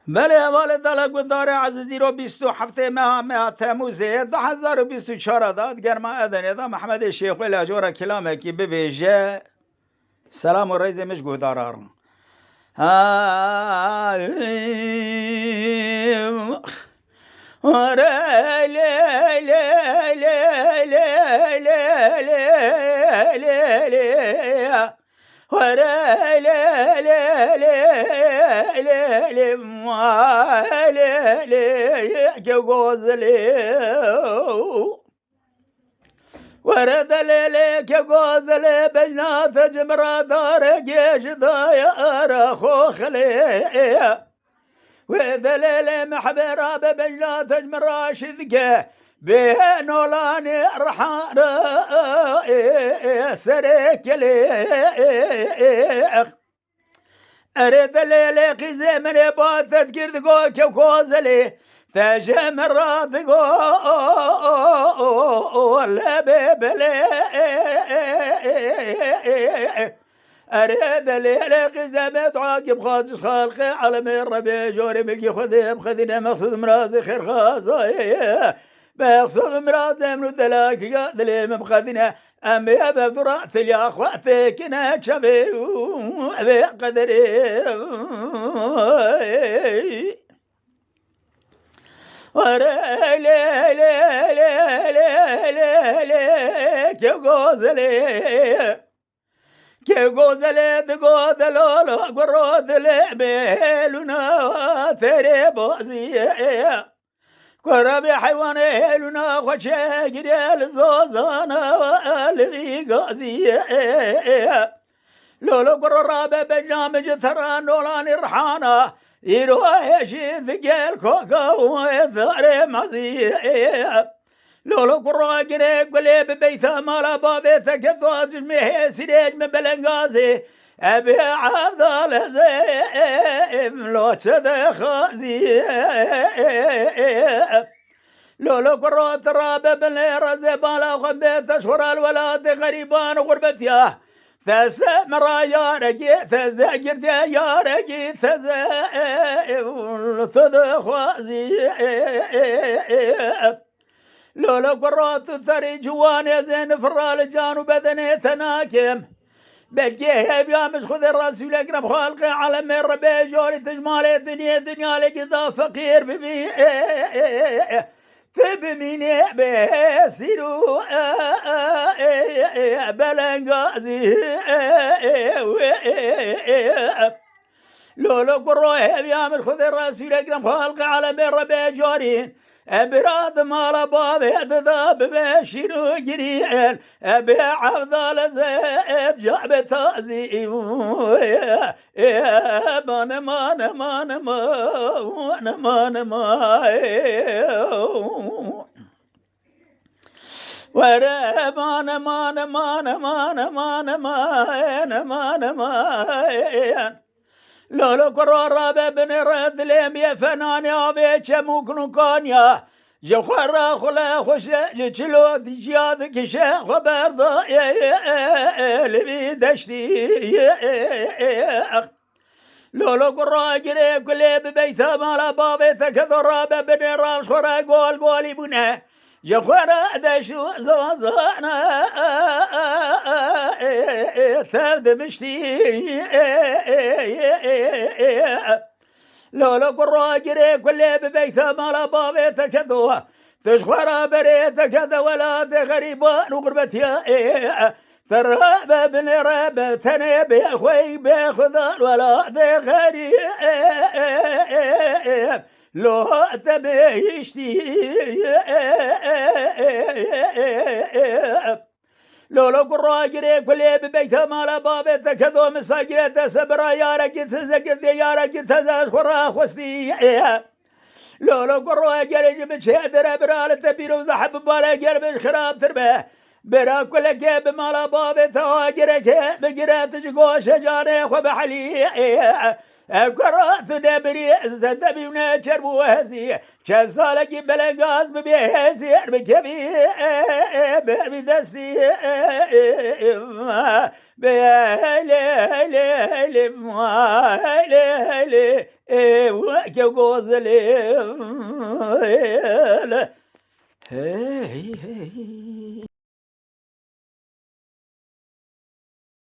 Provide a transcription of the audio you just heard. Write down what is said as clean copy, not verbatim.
بله والد دلق داره عزیزی رو 27 ماه تموز 2024 داد گرما ادنه دا محمد شیخ ولی جورا کلامه کی ببیجه سلام و رئیس مش گودارارم ورد ليلك غوزل بجنات جمرة دار جيش ضاير خوخلي وذليل محبرة بجنات جمرة شذقه بينولاني رحان سريك لي أريد الليل قزي من يبات تذكر ذقوك وكوزلي تجم الراضقو ولا بيبلي أريد الليل قزي متعاقب خاص خالقي على من ربي جوري ملكي خذي بخذينا مقصود مرازي خير خاصة بقصد مرازي من الدلاك قادلي مبخذنا أمي بذرة يا أخواتك نشبي بقدري وري لي لي لي لي لي كي غوزلي كي غوزلي تغوزلو قرودلي بيلونا ثري بوزي كربي حيواني لنا خشي قريل زوزانا والبي قازي لولو قرابة بجامج ثران نولاني رحانا يروح يشيد ذقيل كوكا ويثاري مزي لولو قرا قريب قليب بيثا مالا بابي ثقثوز جميع سريج من بلنقازي أبي عبدال زيم لو تذا خازي لولو قرا تراب بنير زبالا وخبيت أشهر الولاد غريبان وغربتياه ثزا مرا رجي ثزا قرد يا رجي ثزا ثذا خازي لولا قرات ثري جوان زين فرال جانو بدني تناكم بلقيه بيامش خذ الرسول اقرب خالقي على من ربي جوري تجمالي الدنيا لقضا فقير ببي تبميني بسيرو بلنغازي لولو قروه بيامش خذ الرسول اقرب خالقي على من ربي جوري أبراد مال بابي ذاب بشيرو جريان أبي عبدال زيب جعب تازي مان مان مان مان مان ورا مان مان مان مان مان مان مان لولو قرار بن رد لم يفنان يا بيش ممكن كانيا جوخرا خلا خوش جلو ديجاد كشا خبر ضا لبي دشتي لولو قرا قريب قليب بيثا مالا بابي ثكثر بن راش خرا قول بنا جوخرا دشو زوزانا ثابت مشتي لولو قرا قريب كل ببيثا مالا بابي تكذوها تشخرا بريت كذا ولا غريبان وغربتها ثراب بن راب ثني بأخوي بخذان ولا غريب لو تبي يشتي لولو قرا قريب كل ببيت مالا بابي تكذو مساجرة سبرا يا رجل تزقر يا رجل تزاش خرا خوستي لولو قرا قريب بشهدر برال تبيرو زحب بالا قرب خراب تربه برا كل كيب مال باب ثواجرك بقرات جوش جاري وبحلي كرات دبري زتبي ونشر بوهزي شزالك بلغاز ببيهزي بكبي بدستي بيلي ما وكوزلي